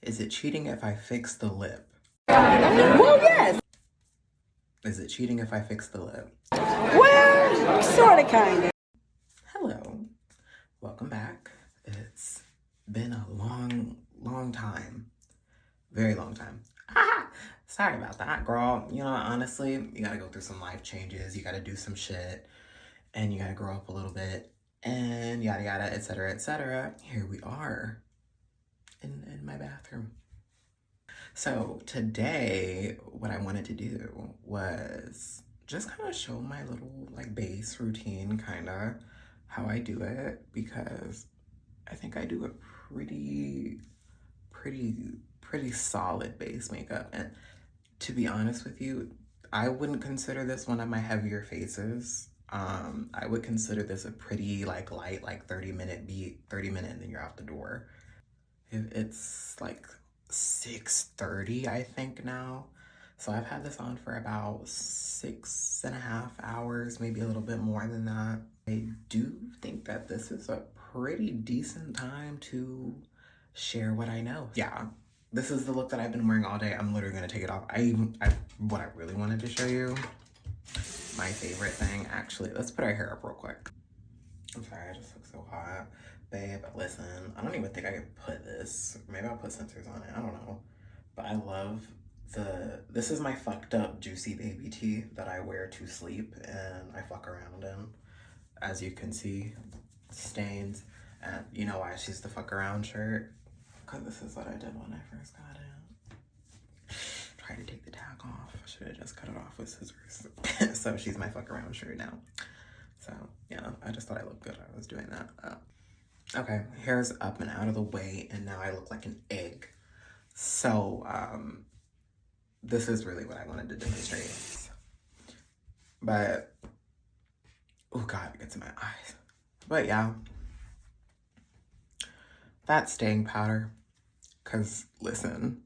Is it cheating if I fix the lip? Well, yes. Is it cheating if I fix the lip? Well, sort of, kind of. Hello. Welcome back. It's been a long time. Very long time. Sorry about that, girl. You know, honestly, you gotta go through some life changes. You gotta do some shit. And you gotta grow up a little bit. And yada yada, etc., etc. Here we are in my bathroom. So today, what I wanted to do was just kind of show my little like base routine, kind of how I do it, because I think I do a pretty solid base makeup. And to be honest with you, I wouldn't consider this one of my heavier faces. I would consider this a pretty like light, like 30-minute beat, 30 minute, and then you're out the door. It's like 6:30, I think now. So I've had this on for about 6.5 hours, maybe a little bit more than that. I do think that this is a pretty decent time to share what I know. Yeah, this is the look that I've been wearing all day. I'm literally gonna take it off. What I really wanted to show you, my favorite thing, actually. Let's put our hair up real quick. I'm sorry, I just look so hot. Babe, listen, I don't even think I could put this. Maybe I'll put sensors on it, I don't know. But I love this is my fucked up Juicy Baby tee that I wear to sleep and I fuck around in. As you can see, stains. And you know why she's the fuck around shirt? Because this is what I did when I first got it. Tried to take the tag off. I should have just cut it off with scissors. So she's my fuck around shirt now. So yeah, I just thought I looked good. I was doing that. Okay, hair's up and out of the way, and now I look like an egg. So this is really what I wanted to demonstrate. But oh god, it gets in my eyes. But yeah, that's staying powder. Cause listen,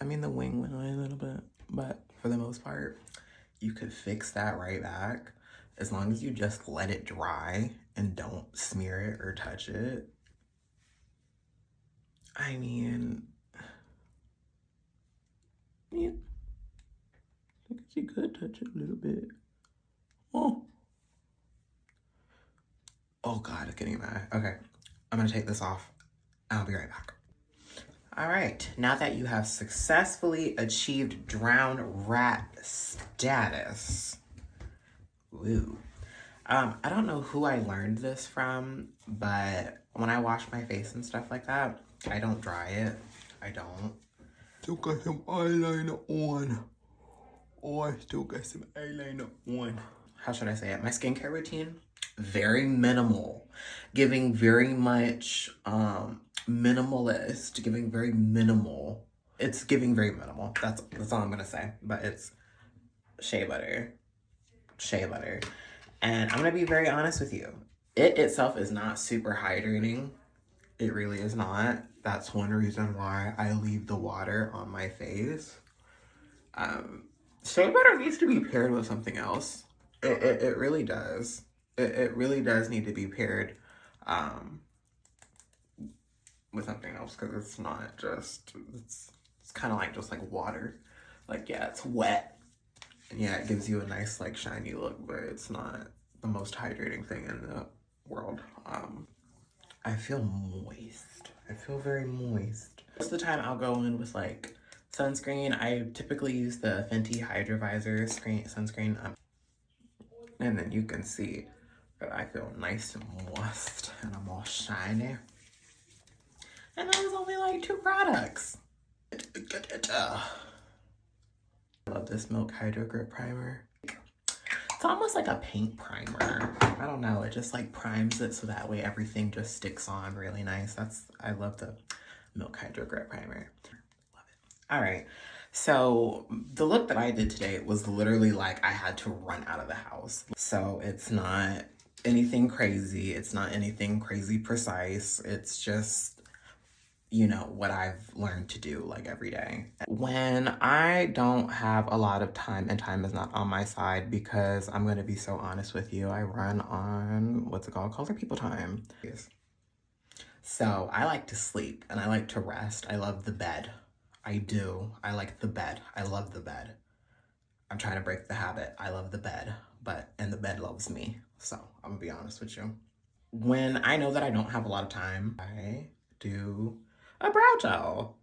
I mean the wing went away a little bit, but for the most part, you could fix that right back as long as you just let it dry and don't smear it or touch it. I mean, yeah, I guess you could touch it a little bit. Oh god, it's getting mad. Okay, I'm gonna take this off. I'll be right back. All right, now that you have successfully achieved drowned rat status, woo. I don't know who I learned this from, but when I wash my face and stuff like that, I don't dry it. I don't. Still got some eyeliner on. Oh, I still got some eyeliner on. How should I say it? My skincare routine, very minimal. Giving very much minimalist, giving very minimal. It's giving very minimal. That's all I'm gonna say. But it's shea butter. Shea butter. And I'm gonna be very honest with you. It itself is not super hydrating. It really is not. That's one reason why I leave the water on my face. Shea butter needs to be paired with something else. It really does. It really does need to be paired with something else, because it's not just, it's kind of like just like water. Like, yeah, it's wet. And yeah, it gives you a nice like shiny look, but it's not the most hydrating thing in the world. I feel moist. I feel very moist. Most of the time I'll go in with like sunscreen. I typically use the Fenty Hydra Vizor sunscreen. And then you can see that I feel nice and moist and I'm all shiny. And that was only like 2 products. I love this Milk Hydro Grip Primer. It's almost like a paint primer. I don't know, it just like primes it so that way everything just sticks on really nice. I love the Milk Hydro Grip Primer. Love it. All right, so the look that I did today was literally like I had to run out of the house. So it's not anything crazy. It's not anything crazy precise. It's just, you know, what I've learned to do like every day. When I don't have a lot of time and time is not on my side, because I'm gonna be so honest with you, I run on, what's it called? Color People time. So I like to sleep and I like to rest. I love the bed. I do. I like the bed. I love the bed. I'm trying to break the habit. I love the bed, and the bed loves me. So I'm gonna be honest with you. When I know that I don't have a lot of time, I do a brow gel.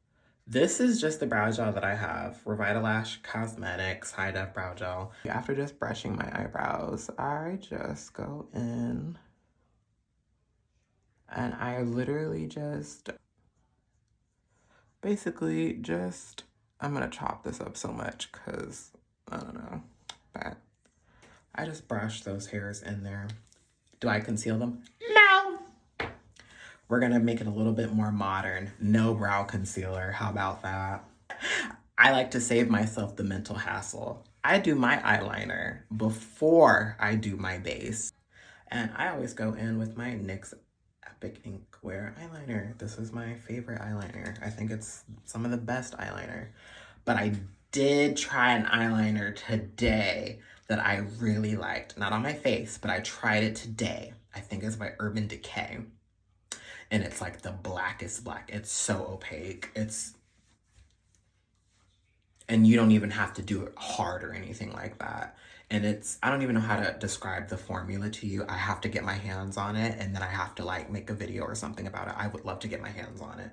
This is just the brow gel that I have. Revitalash Cosmetics High Def Brow Gel. After just brushing my eyebrows, I just go in and I literally just, basically just, I'm gonna chop this up so much because, I don't know, but I just brush those hairs in there. Do I conceal them? No! We're gonna make it a little bit more modern. No brow concealer, how about that? I like to save myself the mental hassle. I do my eyeliner before I do my base. And I always go in with my NYX Epic Ink Wear eyeliner. This is my favorite eyeliner. I think it's some of the best eyeliner. But I did try an eyeliner today that I really liked. Not on my face, but I tried it today. I think it's by Urban Decay. And it's like the blackest black. It's so opaque. And you don't even have to do it hard or anything like that. And I don't even know how to describe the formula to you. I have to get my hands on it, and then I have to like make a video or something about it. I would love to get my hands on it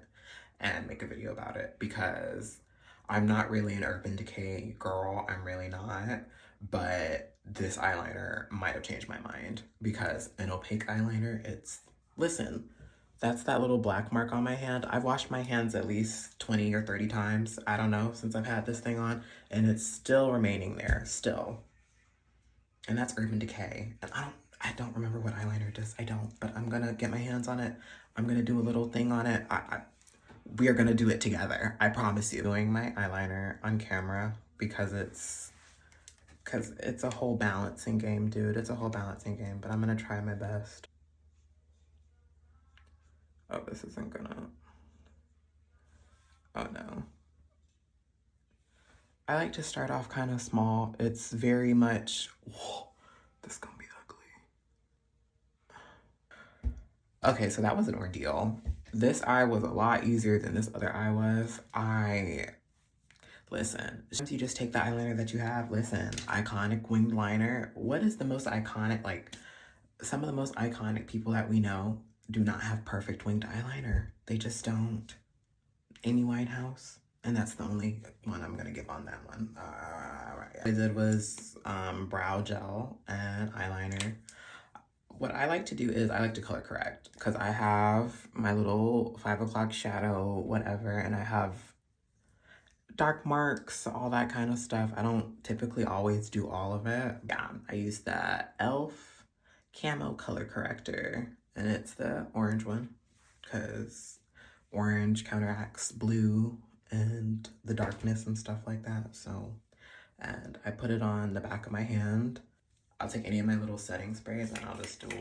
and make a video about it because I'm not really an Urban Decay girl. I'm really not. But this eyeliner might have changed my mind because an opaque eyeliner, listen, that's that little black mark on my hand. I've washed my hands at least 20 or 30 times, I don't know, since I've had this thing on, and it's still remaining there, still. And that's Urban Decay. And I don't remember what eyeliner it is. I don't, but I'm gonna get my hands on it. I'm gonna do a little thing on it. We are gonna do it together. I promise you. Doing my eyeliner on camera because it's a whole balancing game, dude. It's a whole balancing game, but I'm gonna try my best. Oh, this isn't gonna, oh no. I like to start off kind of small. It's very much, whoa, this is gonna be ugly. Okay, so that was an ordeal. This eye was a lot easier than this other eye was. Listen, sometimes you just take the eyeliner that you have. Listen, iconic winged liner. What is the most iconic, like, some of the most iconic people that we know do not have perfect winged eyeliner. They just don't. Amy Winehouse. And that's the only one I'm gonna give on that one. Right. What I did was brow gel and eyeliner. What I like to do is I like to color correct because I have my little 5 o'clock shadow, whatever, and I have dark marks, all that kind of stuff. I don't typically always do all of it. Yeah, I use the Elf Camo color corrector, and it's the orange one because orange counteracts blue and the darkness and stuff like that. So, and I put it on the back of my hand. I'll take any of my little setting sprays and I'll just do a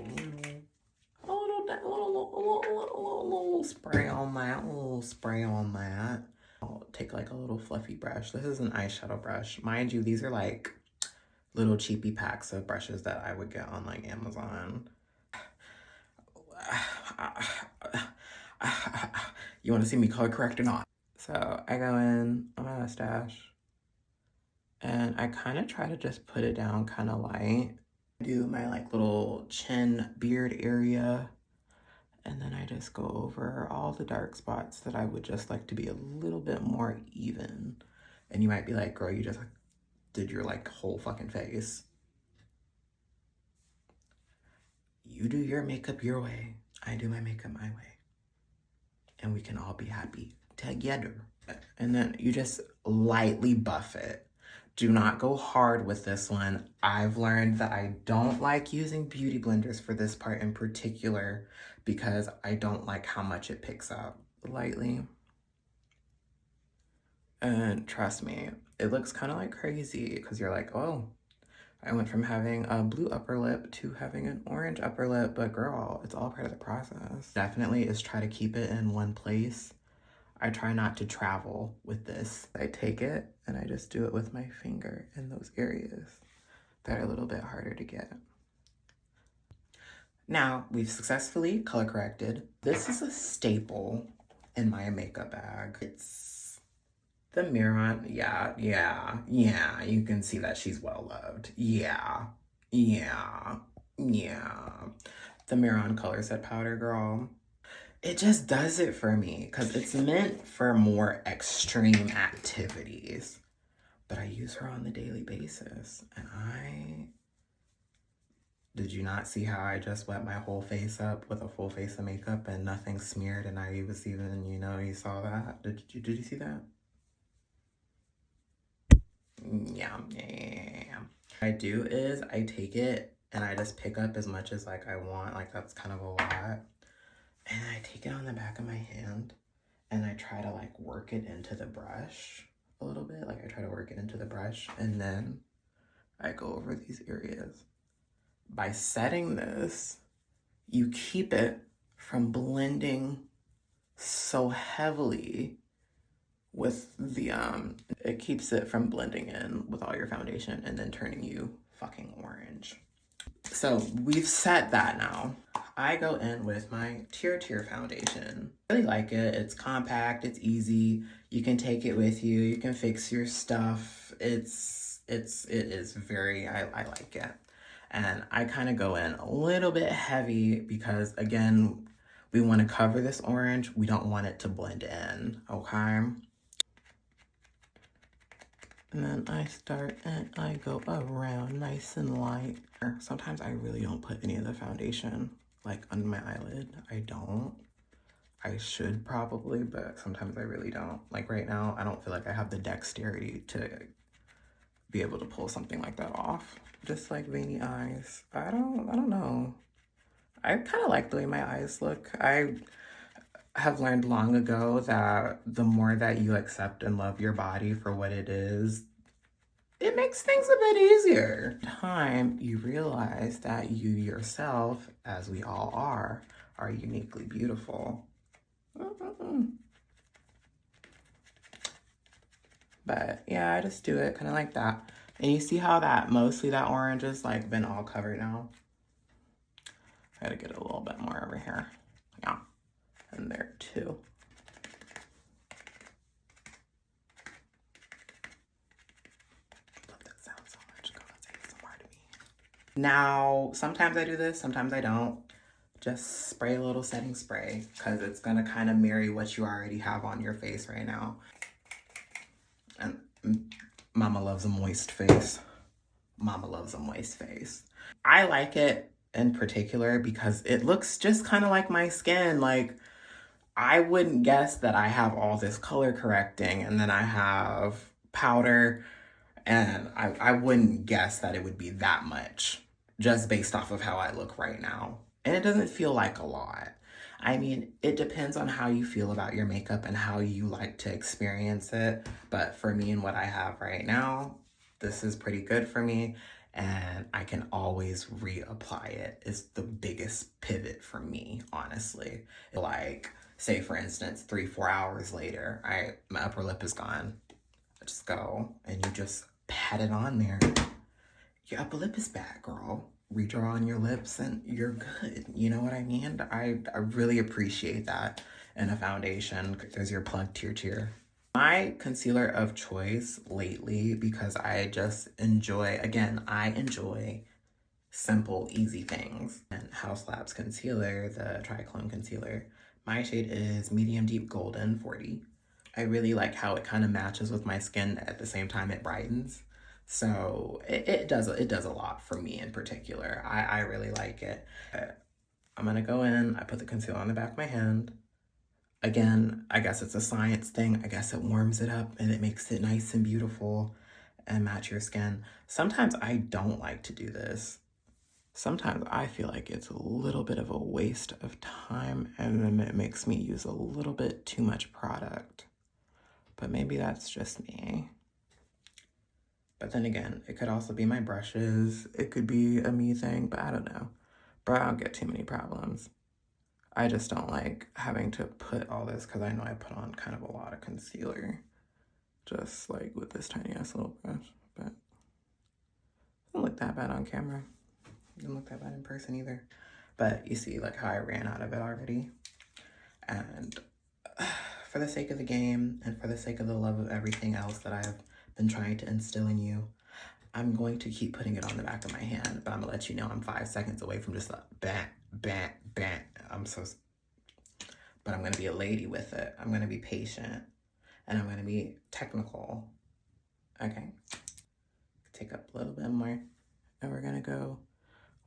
little spray on that, a little spray on that. I'll take like a little fluffy brush. This is an eyeshadow brush. Mind you, these are like little cheapy packs of brushes that I would get on like Amazon. You want to see me color correct or not? So I go in on my mustache and I kind of try to just put it down kind of light. Do my like little chin beard area. And then I just go over all the dark spots that I would just like to be a little bit more even. And you might be like, girl, you just did your like whole fucking face. You do your makeup your way. I do my makeup my way. And we can all be happy together. And then you just lightly buff it. Do not go hard with this one. I've learned that I don't like using beauty blenders for this part in particular because I don't like how much it picks up. Lightly. And trust me, it looks kind of like crazy because you're like, oh, I went from having a blue upper lip to having an orange upper lip, but girl, it's all part of the process. Definitely is try to keep it in one place. I try not to travel with this. I take it and I just do it with my finger in those areas that are a little bit harder to get. Now, we've successfully color corrected. This is a staple in my makeup bag. It's the Mehron. Yeah. You can see that she's well loved. Yeah. The Mehron Colorset Powder, girl. It just does it for me because it's meant for more extreme activities. But I use her on the daily basis, and did you not see how I just wet my whole face up with a full face of makeup and nothing smeared, and I was even, you saw that? Did you see that? Yeah. What I do is I take it and I just pick up as much as like I want, like that's kind of a lot. And I take it on the back of my hand and I try to like work it into the brush a little bit. Like I try to work it into the brush and then I go over these areas. By setting this, you keep it from blending so heavily with the, it keeps it from blending in with all your foundation and then turning you fucking orange. So we've set that now. I go in with my Tirtir foundation. I really like it. It's compact, it's easy. You can take it with you. You can fix your stuff. It is very, I like it. And I kind of go in a little bit heavy because again, we want to cover this orange. We don't want it to blend in, okay? And then I start and I go around nice and light. Sometimes I really don't put any of the foundation like under my eyelid. I don't. I should probably, but sometimes I really don't. Like right now, I don't feel like I have the dexterity to be able to pull something like that off. Just like veiny eyes. I don't know. I kind of like the way my eyes look. I have learned long ago that the more that you accept and love your body for what it is, it makes things a bit easier. Time you realize that you yourself, as we all are uniquely beautiful. But yeah, I just do it kind of like that. And you see how that mostly that orange is like been all covered now? I gotta get a little bit more over here. Yeah, and there too. Love that sound so much. God, it's ASMR to me. Now, sometimes I do this, sometimes I don't. Just spray a little setting spray because it's gonna kind of marry what you already have on your face right now. And mama loves a moist face. Mama loves a moist face. I like it in particular because it looks just kind of like my skin. Like, I wouldn't guess that I have all this color correcting and then I have powder, and I wouldn't guess that it would be that much just based off of how I look right now. And it doesn't feel like a lot. I mean, it depends on how you feel about your makeup and how you like to experience it. But for me and what I have right now, this is pretty good for me. And I can always reapply it. It's the biggest pivot for me, honestly. Like, say for instance, 3-4 hours later, my upper lip is gone. I just go and you just pat it on there. Your upper lip is back, girl. Redraw on your lips and you're good. You know what I mean? I really appreciate that in a foundation. There's your plug Tirtir. My concealer of choice lately, because I just enjoy, again, I enjoy simple, easy things. And House Labs concealer, the Triclone concealer, my shade is Medium Deep Golden 40. I really like how it kind of matches with my skin at the same time it brightens. So it does a lot for me in particular. I really like it. I'm gonna go in, I put the concealer on the back of my hand. Again, I guess it's a science thing. I guess it warms it up and it makes it nice and beautiful and match your skin. Sometimes I don't like to do this. Sometimes I feel like it's a little bit of a waste of time and then it makes me use a little bit too much product. But maybe that's just me. But then again, it could also be my brushes. It could be a me thing, but I don't know. But I don't get too many problems. I just don't like having to put all this because I know I put on kind of a lot of concealer. Just like with this tiny ass little brush. But it doesn't look that bad on camera. It doesn't look that bad in person either. But you see like how I ran out of it already. And for the sake of the game and for the sake of the love of everything else that I've been trying to instill in you, I'm going to keep putting it on the back of my hand, but I'm gonna let you know I'm 5 seconds away from just like bang, bang, bang. But I'm gonna be a lady with it. I'm gonna be patient and I'm gonna be technical. Okay. Take up a little bit more and we're gonna go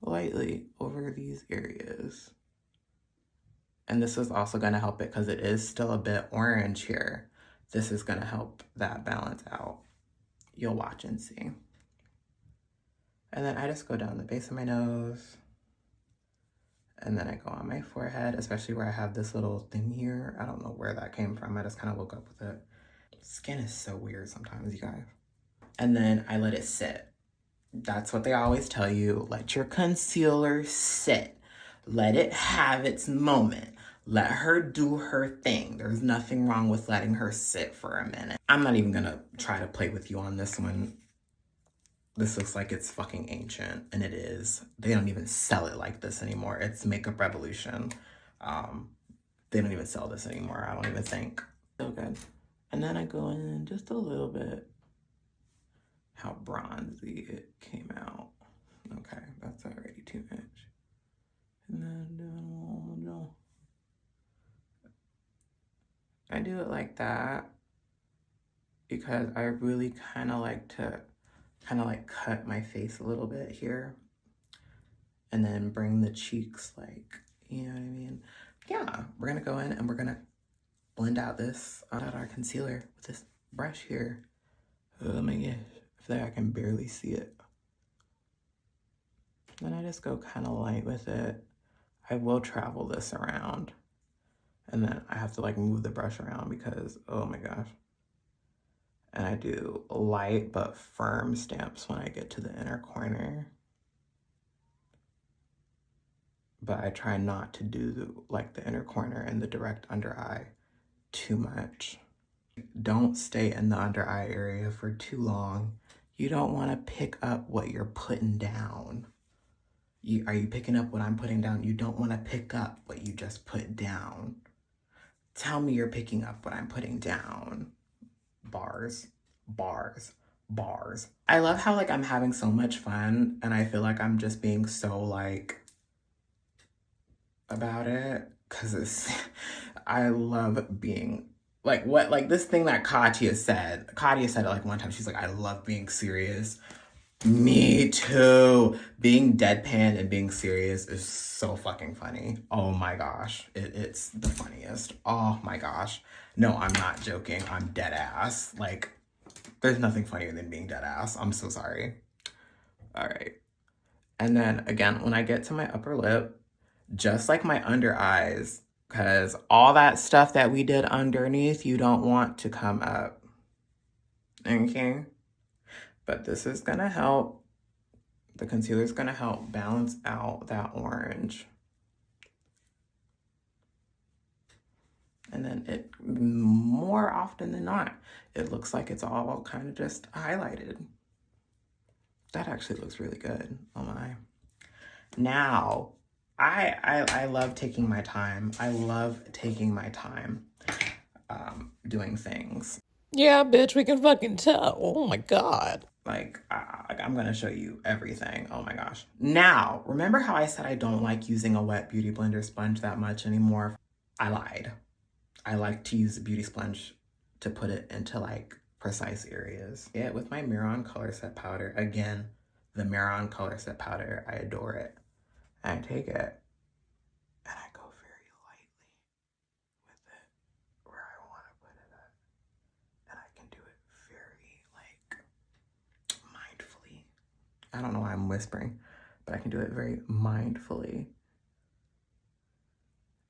lightly over these areas. And this is also gonna help it because it is still a bit orange here. This is gonna help that balance out. You'll watch and see. And then I just go down the base of my nose. And then I go on my forehead, especially where I have this little thing here. I don't know where that came from. I just kind of woke up with it. Skin is so weird sometimes, you guys. And then I let it sit. That's what they always tell you. Let your concealer sit. Let it have its moment. Let her do her thing. There's nothing wrong with letting her sit for a minute. I'm not even gonna try to play with you on this one. This looks like it's fucking ancient, and it is. They don't even sell it like this anymore. It's Makeup Revolution. They don't even sell this anymore, I don't even think. So good. And then I go in just a little bit. How bronzy it came out. Okay, that's already too much. And then I do it like that because I really kind of like to cut my face a little bit here and then bring the cheeks like, you know what I mean? Yeah, we're gonna go in and we're gonna blend out our concealer with this brush here. Oh my gosh, I feel like I can barely see it. Then I just go kind of light with it. I will travel this around and then I have to like move the brush around because, oh my gosh. And I do light but firm stamps when I get to the inner corner. But I try not to do the inner corner and the direct under eye too much. Don't stay in the under eye area for too long. You don't want to pick up what you're putting down. Are you picking up what I'm putting down? You don't want to pick up what you just put down. Tell me you're picking up what I'm putting down. Bars, bars, bars. I love how I'm having so much fun and I feel like I'm just being so about it because I love being this thing that Katya said it one time. She's like, I love being serious. Me too. Being deadpan and being serious is so fucking funny. Oh my gosh. It's the funniest. Oh my gosh. No, I'm not joking. I'm dead ass. There's nothing funnier than being dead ass. I'm so sorry. All right. And then again, when I get to my upper lip, just like my under eyes, because all that stuff that we did underneath, you don't want to come up. Okay? But this is going to help. The concealer is going to help balance out that orange. And then it, more often than not, it looks like it's all kind of just highlighted. That actually looks really good. Oh my. Now, I love taking my time. I love taking my time doing things. Yeah, bitch, we can fucking tell. Oh my God. I'm gonna show you everything. Oh my gosh. Now, remember how I said I don't like using a wet beauty blender sponge that much anymore? I lied. I like to use a beauty sponge to put it into precise areas. Yeah, with my Colorset Powder. Again, the Colorset Powder, I adore it. And I take it and I go very lightly with it where I want to put it at. And I can do it very mindfully. I don't know why I'm whispering, but I can do it very mindfully.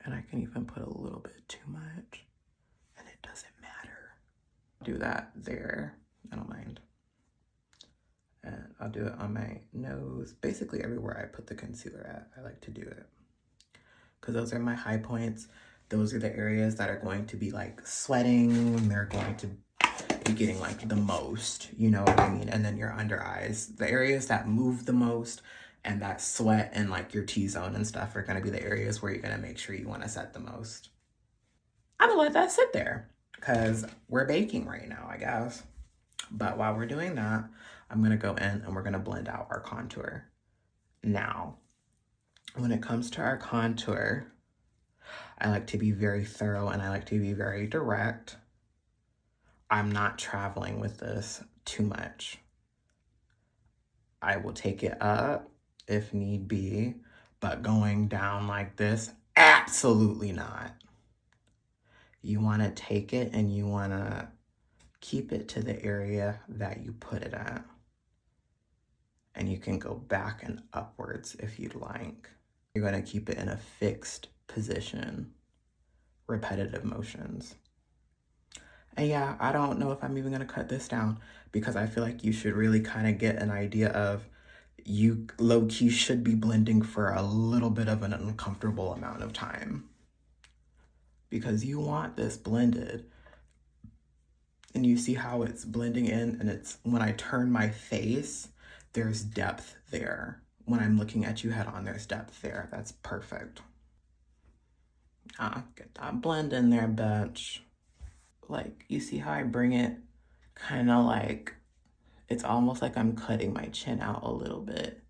And I can even put a little bit too much and it doesn't matter. Do that there, I don't mind. And I'll do it on my nose, basically everywhere I put the concealer at, I like to do it. Because those are my high points. Those are the areas that are going to be sweating, they're going to be getting the most, you know what I mean? And then your under eyes, the areas that move the most And that sweat and like your T-zone and stuff are gonna be the areas where you're gonna make sure you wanna set the most. I'm gonna let that sit there because we're baking right now, I guess. But while we're doing that, I'm gonna go in and we're gonna blend out our contour. Now, when it comes to our contour, I like to be very thorough and I like to be very direct. I'm not traveling with this too much. I will take it up if need be, but going down like this, absolutely not. You want to take it and you want to keep it to the area that you put it at. And you can go back and upwards if you'd like. You're going to keep it in a fixed position, repetitive motions. And yeah, I don't know if I'm even going to cut this down because I feel like you should really kind of get an idea of you low-key should be blending for a little bit of an uncomfortable amount of time because you want this blended. And you see how it's blending in, and it's when I turn my face, there's depth there. When I'm looking at you head on, there's depth there. That's perfect. Get that blend in there, bitch. Like, you see how I bring it kind of like, it's almost like I'm cutting my chin out a little bit.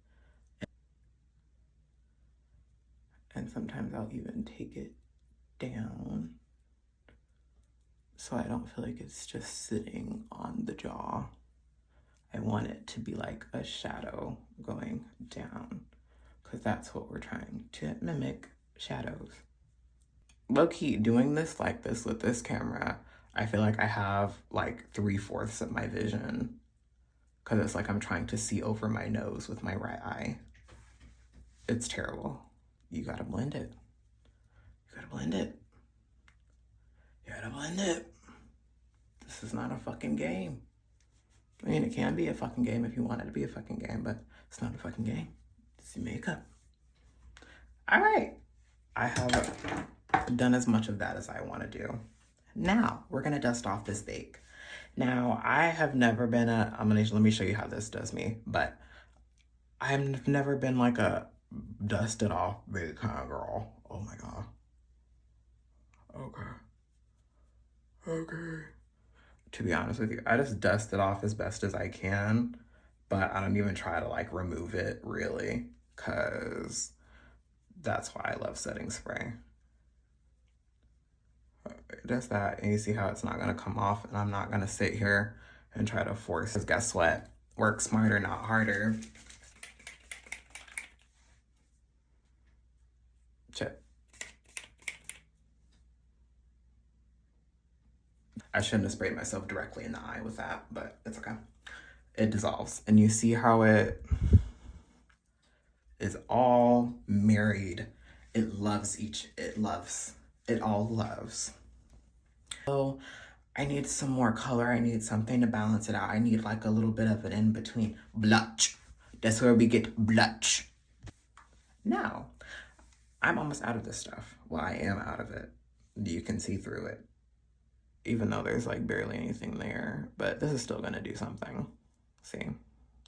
And sometimes I'll even take it down so I don't feel like it's just sitting on the jaw. I want it to be like a shadow going down because that's what we're trying to mimic, shadows. Low-key, doing this like this with this camera, I feel like I have like 3/4 of my vision because it's like I'm trying to see over my nose with my right eye. It's terrible. You gotta blend it. You gotta blend it. You gotta blend it. This is not a fucking game. I mean, it can be a fucking game if you want it to be a fucking game, but it's not a fucking game. It's makeup. All right. I have done as much of that as I want to do. Now, we're going to dust off this bake. Now, I have never been let me show you how this does me, but I've never been like a dust it off bake kind of girl. Oh my God. Okay. To be honest with you, I just dust it off as best as I can, but I don't even try to like remove it really, because that's why I love setting spray. Just that, and you see how it's not gonna come off, and I'm not gonna sit here and try to force, because guess what? Work smarter, not harder. Chip. I shouldn't have sprayed myself directly in the eye with that, but it's okay. It dissolves. And you see how it is all married. It all loves. So I need some more color. I need something to balance it out. I need like a little bit of an in-between. Blush. That's where we get blush. Now, I'm almost out of this stuff. Well, I am out of it. You can see through it. Even though there's like barely anything there, but this is still gonna do something. See,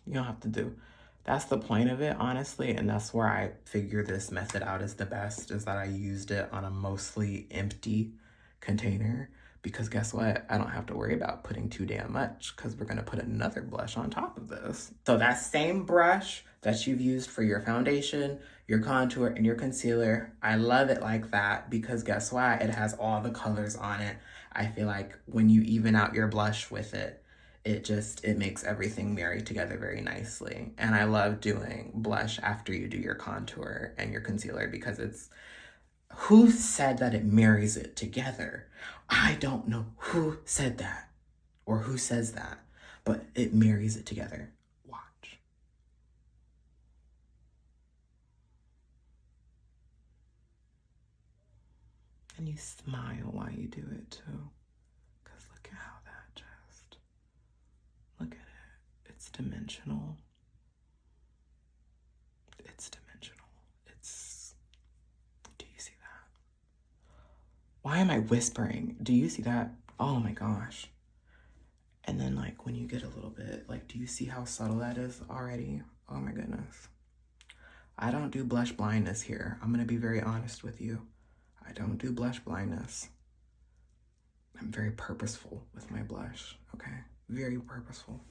you don't have to do, that's the point of it, honestly, and that's where I figure this method out is the best, is that I used it on a mostly empty container, because guess what? I don't have to worry about putting too damn much, because we're gonna put another blush on top of this. So that same brush that you've used for your foundation, your contour, and your concealer, I love it like that, because guess what? It has all the colors on it. I feel like when you even out your blush with it, it makes everything marry together very nicely. And I love doing blush after you do your contour and your concealer, because it's, who said that it marries it together? I don't know who said that or who says that, but it marries it together. Watch. And you smile while you do it too. Because look at how that just, look at it. It's dimensional. It's dimensional. It's, do you see that? Why am I whispering? Do you see that? Oh my gosh. And then like when you get a little bit, like, do you see how subtle that is already? Oh my goodness. I don't do blush blindness here. I'm gonna be very honest with you. I don't do blush blindness. I'm very purposeful with my blush, okay? Very purposeful.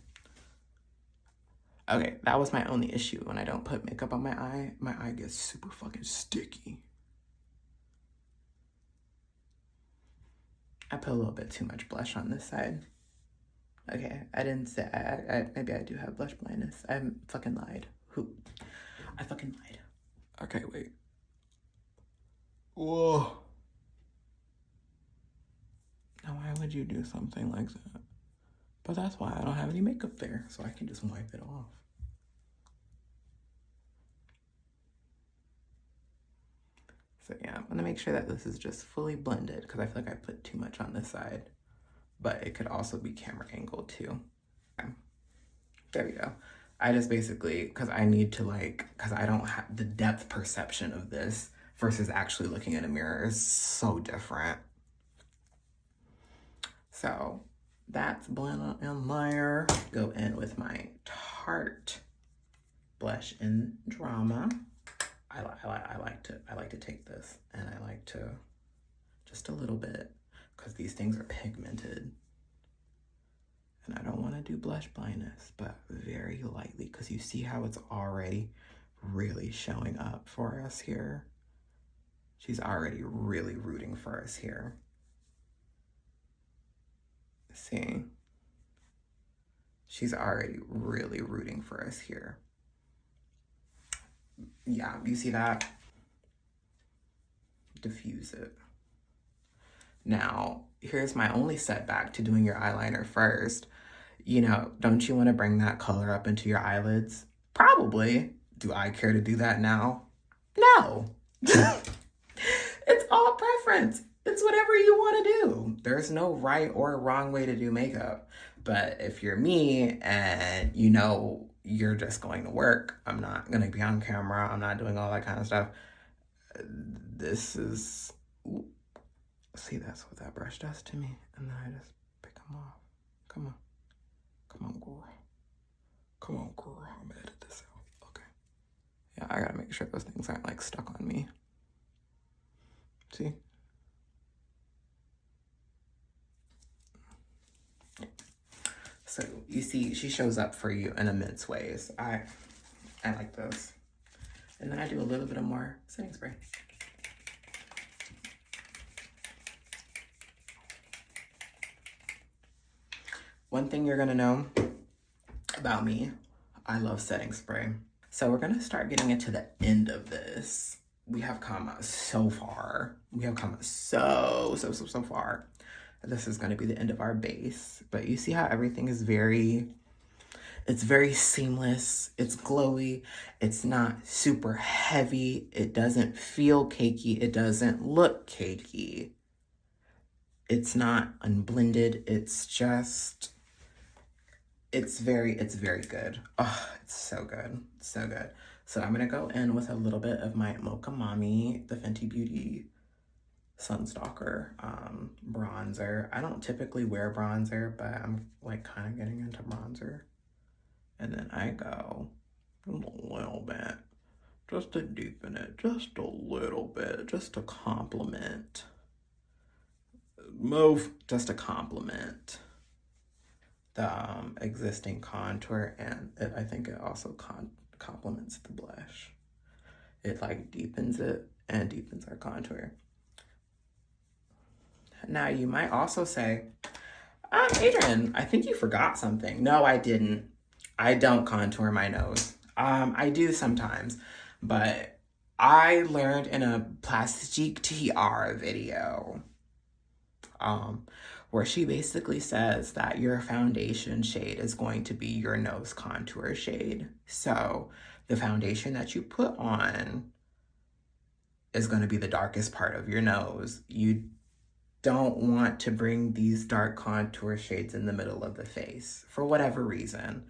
Okay, that was my only issue. When I don't put makeup on my eye gets super fucking sticky. I put a little bit too much blush on this side. Okay, I didn't say, maybe I do have blush blindness. I fucking lied. I fucking lied. Okay, wait. Whoa. Now why would you do something like that? But that's why I don't have any makeup there, so I can just wipe it off. So yeah, I'm gonna make sure that this is just fully blended because I feel like I put too much on this side, but it could also be camera angle too. Okay. There we go. I just basically, because I need to because I don't have the depth perception of this versus actually looking in a mirror is so different. So that's blend in there. Go in with my Tarte blush in Drama. I like to take this and I like to just a little bit because these things are pigmented. And I don't want to do blush blindness, but very lightly because you see how it's already really showing up for us here. She's already really rooting for us here. See? She's already really rooting for us here. Yeah, you see that? Diffuse it. Now, here's my only setback to doing your eyeliner first. You know, don't you want to bring that color up into your eyelids? Probably. Do I care to do that now? No. It's all preference. It's whatever you want to do. There's no right or wrong way to do makeup. But if you're me and you know you're just going to work, I'm not going to be on camera, I'm not doing all that kind of stuff, this is... Ooh. See, that's what that brush does to me. And then I just pick them off. Come on. Come on, girl. Come on, girl. I'm gonna edit this out. Okay. Yeah, I gotta make sure those things aren't like stuck on me. See? So you see, she shows up for you in immense ways. I like those. And then I do a little bit of more setting spray. One thing you're gonna know about me, I love setting spray. So we're gonna start getting into the end of this. We have come so far. We have come so far. This is gonna be the end of our base. But you see how everything is it's very seamless. It's glowy. It's not super heavy. It doesn't feel cakey. It doesn't look cakey. It's not unblended. It's just... It's very good. Oh, it's so good. So good. So I'm going to go in with a little bit of my Mocha Mami, the Fenty Beauty Sun Stalk'r bronzer. I don't typically wear bronzer, but I'm like kind of getting into bronzer. And then I go a little bit, just to deepen it, just a little bit, just to complement. Just to complement the existing contour, and I think it also complements the blush. It like deepens it and deepens our contour. Now you might also say, Adrian, I think you forgot something. No, I didn't. I don't contour my nose. I do sometimes, but I learned in a Plastique TR video where she basically says that your foundation shade is going to be your nose contour shade. So the foundation that you put on is going to be the darkest part of your nose. You don't want to bring these dark contour shades in the middle of the face for whatever reason.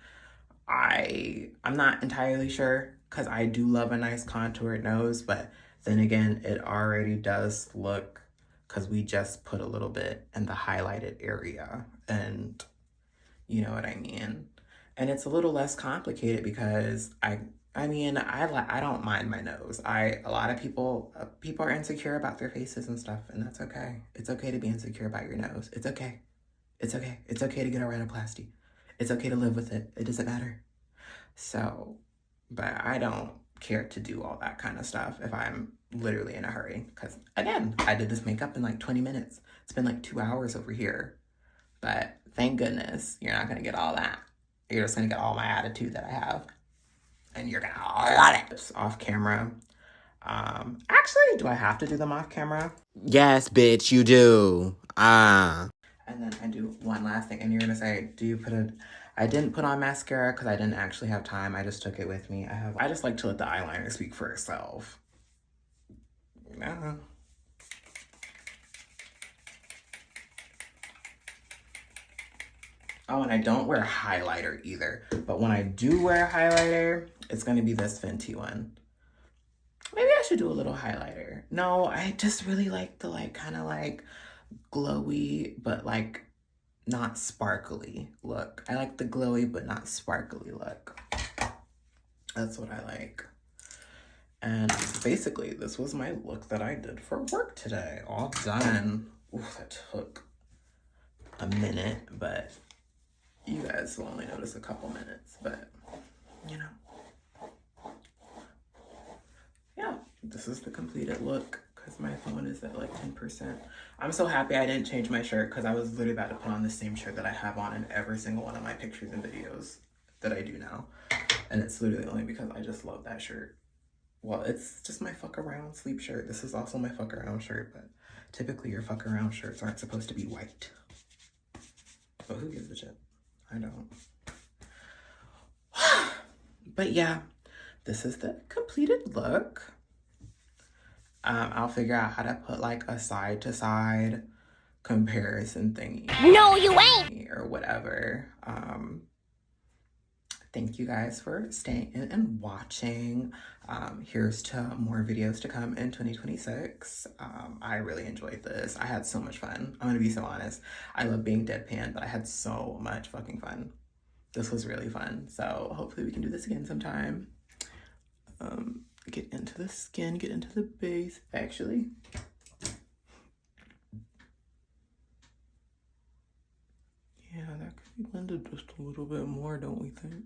I'm not entirely sure because I do love a nice contoured nose, but then again, it already does look, because we just put a little bit in the highlighted area, and you know what I mean. And it's a little less complicated because I mean, I don't mind my nose. A lot of people are insecure about their faces and stuff, and that's okay. It's okay to be insecure about your nose. It's okay. It's okay. It's okay to get a rhinoplasty. It's okay to live with it. It doesn't matter. So, but I don't care to do all that kind of stuff if I'm literally in a hurry. Because again, I did this makeup in like 20 minutes. It's been like 2 hours over here. But thank goodness you're not going to get all that. You're just going to get all my attitude that I have. And you're going to love it. It's off camera. Actually, do I have to do them off camera? Yes, bitch, you do. And then I do one last thing. And you're going to say, I didn't put on mascara because I didn't actually have time. I just took it with me. I just like to let the eyeliner speak for itself. Yeah. Oh, and I don't wear highlighter either. But when I do wear a highlighter, it's going to be this Fenty one. Maybe I should do a little highlighter. No, I just really like the kind of glowy, but not sparkly look. I like the glowy, but not sparkly look. That's what I like. And basically, this was my look that I did for work today. All done. Ooh, that took a minute, but you guys will only notice a couple minutes, but you know. Yeah, this is the completed look because my phone is at 10%. I'm so happy I didn't change my shirt because I was literally about to put on the same shirt that I have on in every single one of my pictures and videos that I do now. And it's literally only because I just love that shirt. Well, it's just my fuck around sleep shirt. This is also my fuck around shirt, but typically your fuck around shirts aren't supposed to be white. But who gives a shit? I don't. But yeah, this is the completed look. I'll figure out how to put a side to side comparison thingy. No, you ain't. Or whatever. Thank you guys for staying in and watching. Here's to more videos to come in 2026. I really enjoyed this. I had so much fun. I'm gonna be so honest. I love being deadpan, but I had so much fucking fun. This was really fun. So hopefully we can do this again sometime. Get into the skin, get into the base. Actually, yeah, that could be blended just a little bit more, don't we think?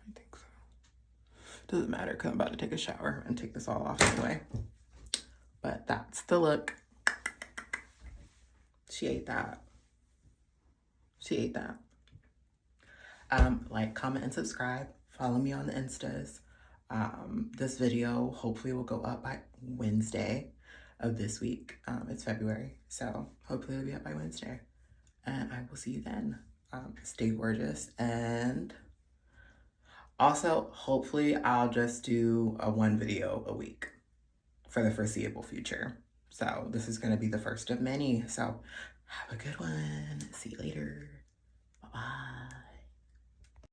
I think so. Doesn't matter because I'm about to take a shower and take this all off anyway. But that's the look. She ate that. She ate that. Like, comment, and subscribe. Follow me on the Instas. This video hopefully will go up by Wednesday of this week. It's February, so hopefully it'll be up by Wednesday. And I will see you then. Stay gorgeous. And also, hopefully I'll just do one video a week for the foreseeable future. So this is going to be the first of many. So have a good one. See you later. Bye-bye.